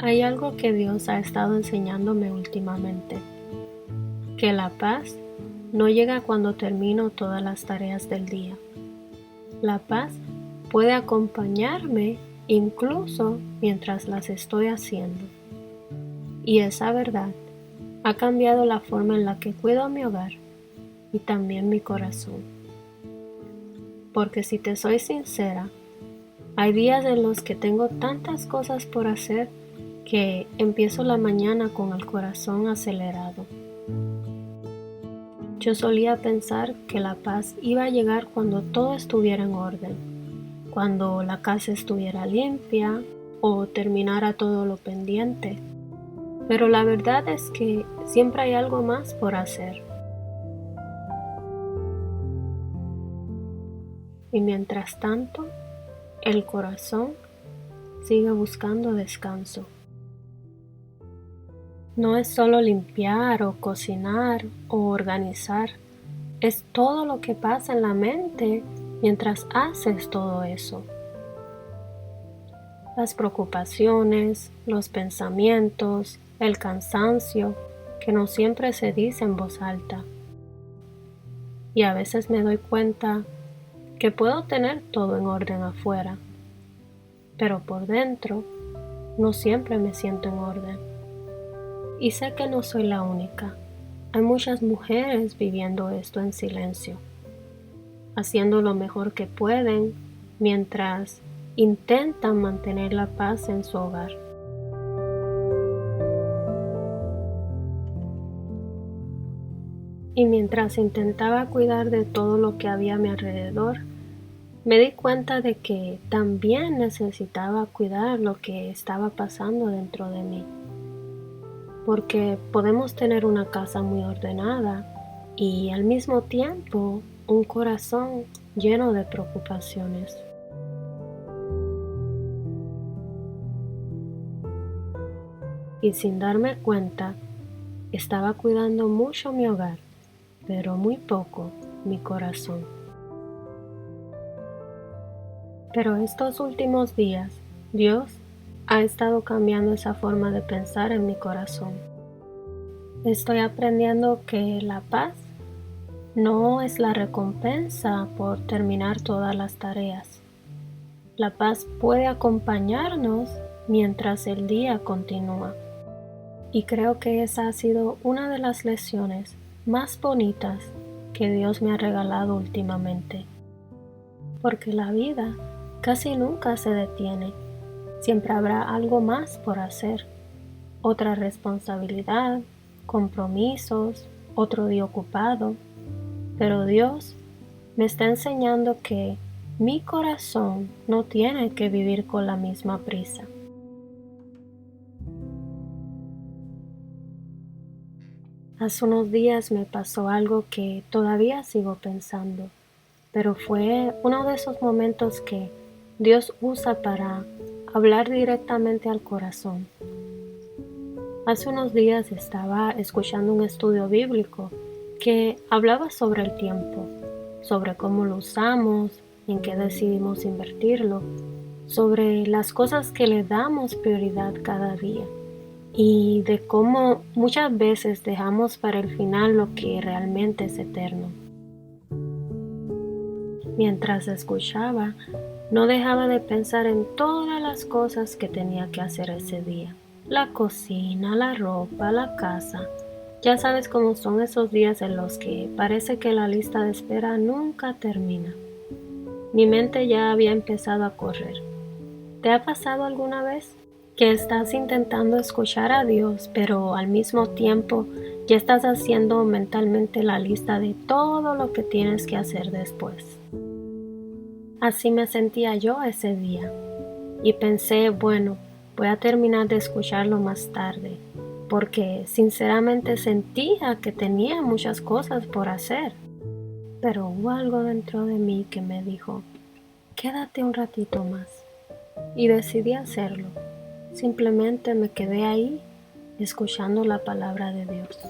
Hay algo que Dios ha estado enseñándome últimamente, que la paz no llega cuando termino todas las tareas del día. La paz puede acompañarme incluso mientras las estoy haciendo. Y esa verdad ha cambiado la forma en la que cuido mi hogar y también mi corazón. Porque si te soy sincera, hay días en los que tengo tantas cosas por hacer que empiezo la mañana con el corazón acelerado. Yo solía pensar que la paz iba a llegar cuando todo estuviera en orden, cuando la casa estuviera limpia o terminara todo lo pendiente. Pero la verdad es que siempre hay algo más por hacer. Y mientras tanto, el corazón sigue buscando descanso. No es solo limpiar o cocinar o organizar, es todo lo que pasa en la mente mientras haces todo eso. Las preocupaciones, los pensamientos, el cansancio, que no siempre se dice en voz alta. Y a veces me doy cuenta que puedo tener todo en orden afuera, pero por dentro no siempre me siento en orden. Y sé que no soy la única. Hay muchas mujeres viviendo esto en silencio, haciendo lo mejor que pueden mientras intentan mantener la paz en su hogar. Y mientras intentaba cuidar de todo lo que había a mi alrededor, me di cuenta de que también necesitaba cuidar lo que estaba pasando dentro de mí. Porque podemos tener una casa muy ordenada y al mismo tiempo un corazón lleno de preocupaciones. Y sin darme cuenta, estaba cuidando mucho mi hogar, pero muy poco mi corazón. Pero estos últimos días, Dios ha estado cambiando esa forma de pensar en mi corazón. Estoy aprendiendo que la paz no es la recompensa por terminar todas las tareas. La paz puede acompañarnos mientras el día continúa. Y creo que esa ha sido una de las lecciones más bonitas que Dios me ha regalado últimamente. Porque la vida casi nunca se detiene. Siempre habrá algo más por hacer. Otra responsabilidad, compromisos, otro día ocupado. Pero Dios me está enseñando que mi corazón no tiene que vivir con la misma prisa. Hace unos días me pasó algo que todavía sigo pensando, pero fue uno de esos momentos que Dios usa para hablar directamente al corazón. Hace unos días estaba escuchando un estudio bíblico que hablaba sobre el tiempo, sobre cómo lo usamos, en qué decidimos invertirlo, sobre las cosas que le damos prioridad cada día y de cómo muchas veces dejamos para el final lo que realmente es eterno. Mientras escuchaba, no dejaba de pensar en todas las cosas que tenía que hacer ese día. La cocina, la ropa, la casa. Ya sabes cómo son esos días en los que parece que la lista de espera nunca termina. Mi mente ya había empezado a correr. ¿Te ha pasado alguna vez que estás intentando escuchar a Dios, pero al mismo tiempo ya estás haciendo mentalmente la lista de todo lo que tienes que hacer después? Así me sentía yo ese día y pensé, bueno, voy a terminar de escucharlo más tarde, porque sinceramente sentía que tenía muchas cosas por hacer. Pero hubo algo dentro de mí que me dijo, quédate un ratito más. Y decidí hacerlo. Simplemente me quedé ahí, escuchando la palabra de Dios.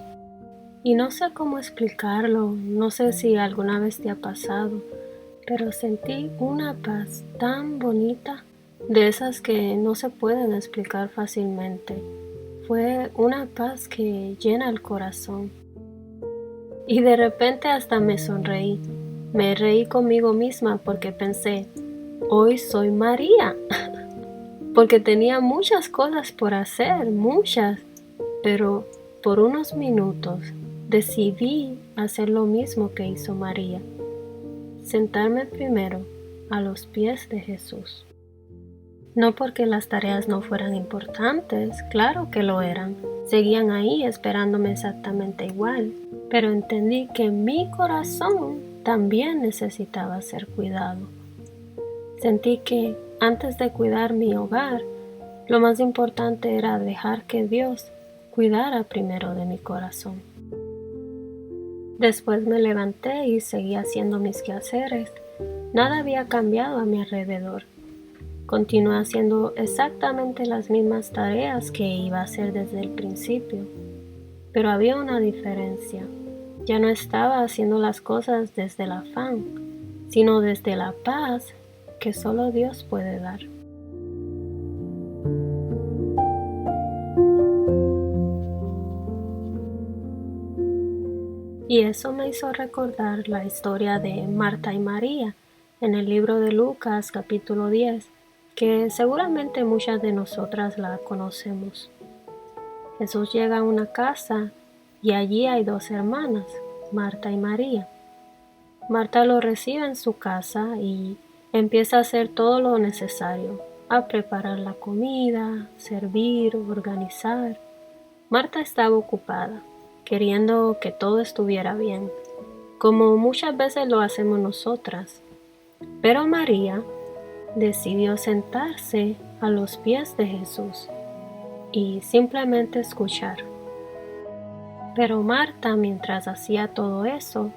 Y no sé cómo explicarlo, no sé si alguna vez te ha pasado, pero sentí una paz tan bonita de esas que no se pueden explicar fácilmente. Fue una paz que llena el corazón. Y de repente hasta me sonreí. Me reí conmigo misma porque pensé, hoy soy María. Porque tenía muchas cosas por hacer, muchas. Pero por unos minutos decidí hacer lo mismo que hizo María. Sentarme primero a los pies de Jesús. No porque las tareas no fueran importantes, claro que lo eran. Seguían ahí esperándome exactamente igual, pero entendí que mi corazón también necesitaba ser cuidado. Sentí que antes de cuidar mi hogar, lo más importante era dejar que Dios cuidara primero de mi corazón. Después me levanté y seguí haciendo mis quehaceres. Nada había cambiado a mi alrededor. Continué haciendo exactamente las mismas tareas que iba a hacer desde el principio. Pero había una diferencia. Ya no estaba haciendo las cosas desde el afán, sino desde la paz que solo Dios puede dar. Y eso me hizo recordar la historia de Marta y María en el libro de Lucas capítulo 10, que seguramente muchas de nosotras la conocemos. Jesús llega a una casa y allí hay dos hermanas, Marta y María. Marta lo recibe en su casa y empieza a hacer todo lo necesario, a preparar la comida, servir, organizar. Marta estaba ocupada, queriendo que todo estuviera bien, como muchas veces lo hacemos nosotras. Pero María decidió sentarse a los pies de Jesús y simplemente escuchar. Pero Marta, mientras hacía todo eso,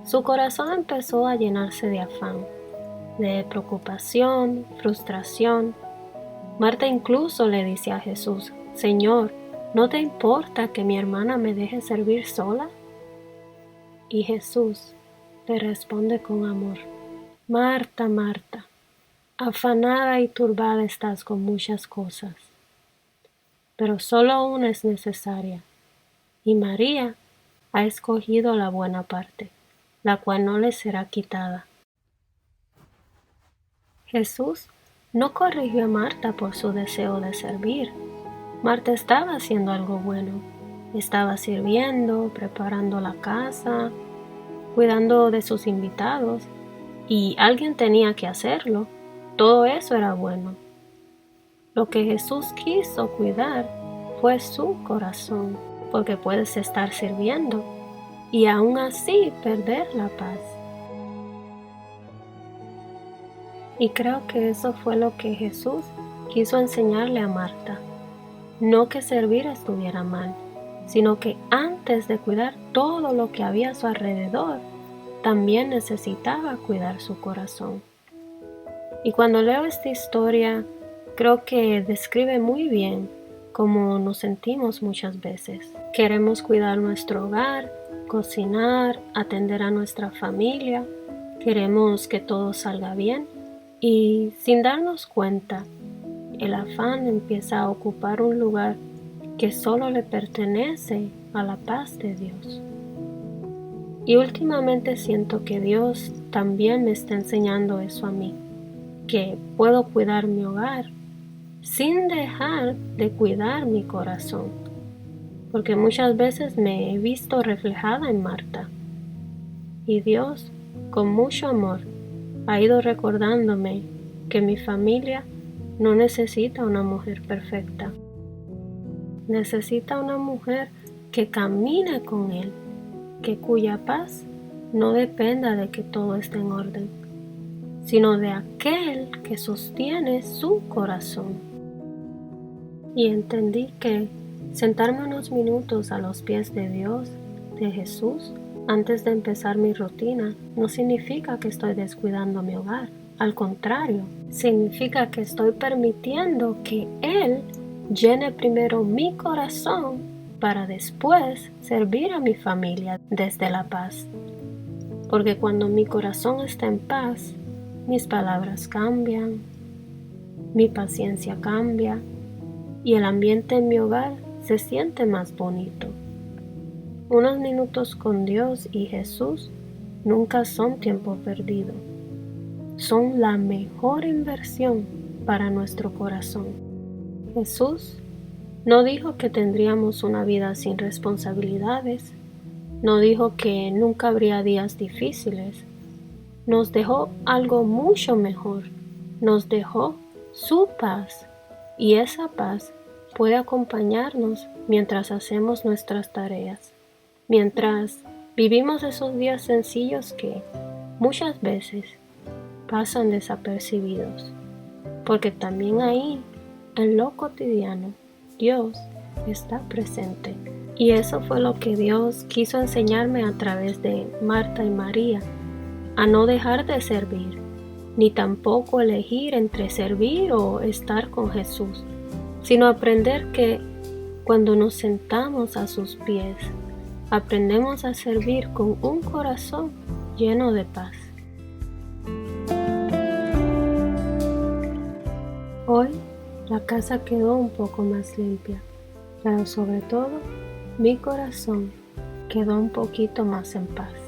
su corazón empezó a llenarse de afán, de preocupación, frustración. Marta incluso le dice a Jesús, Señor, ¿no te importa que mi hermana me deje servir sola? Y Jesús le responde con amor, Marta, Marta, afanada y turbada estás con muchas cosas, pero solo una es necesaria, y María ha escogido la buena parte, la cual no le será quitada. Jesús no corrigió a Marta por su deseo de servir. Marta estaba haciendo algo bueno. Estaba sirviendo, preparando la casa, cuidando de sus invitados, y alguien tenía que hacerlo. Todo eso era bueno. Lo que Jesús quiso cuidar fue su corazón, porque puedes estar sirviendo y aún así perder la paz. Y creo que eso fue lo que Jesús quiso enseñarle a Marta. No que servir estuviera mal, sino que antes de cuidar todo lo que había a su alrededor, también necesitaba cuidar su corazón. Y cuando leo esta historia, creo que describe muy bien cómo nos sentimos muchas veces. Queremos cuidar nuestro hogar, cocinar, atender a nuestra familia, queremos que todo salga bien y sin darnos cuenta, el afán empieza a ocupar un lugar que solo le pertenece a la paz de Dios. Y últimamente siento que Dios también me está enseñando eso a mí, que puedo cuidar mi hogar sin dejar de cuidar mi corazón, porque muchas veces me he visto reflejada en Marta. Y Dios, con mucho amor, ha ido recordándome que mi familia no necesita una mujer perfecta. Necesita una mujer que camine con Él, que cuya paz no dependa de que todo esté en orden, sino de aquel que sostiene su corazón. Y entendí que sentarme unos minutos a los pies de Dios, de Jesús, antes de empezar mi rutina, no significa que estoy descuidando mi hogar. Al contrario, significa que estoy permitiendo que Él llene primero mi corazón para después servir a mi familia desde la paz. Porque cuando mi corazón está en paz, mis palabras cambian, mi paciencia cambia y el ambiente en mi hogar se siente más bonito. Unos minutos con Dios y Jesús nunca son tiempo perdido. Son la mejor inversión para nuestro corazón. Jesús no dijo que tendríamos una vida sin responsabilidades. No dijo que nunca habría días difíciles. Nos dejó algo mucho mejor. Nos dejó su paz. Y esa paz puede acompañarnos mientras hacemos nuestras tareas. Mientras vivimos esos días sencillos que muchas veces pasan desapercibidos. Porque también ahí, en lo cotidiano, Dios está presente. Y eso fue lo que Dios quiso enseñarme a través de Marta y María, a no dejar de servir, ni tampoco elegir entre servir o estar con Jesús, sino aprender que cuando nos sentamos a sus pies, aprendemos a servir con un corazón lleno de paz. Hoy la casa quedó un poco más limpia, pero sobre todo mi corazón quedó un poquito más en paz.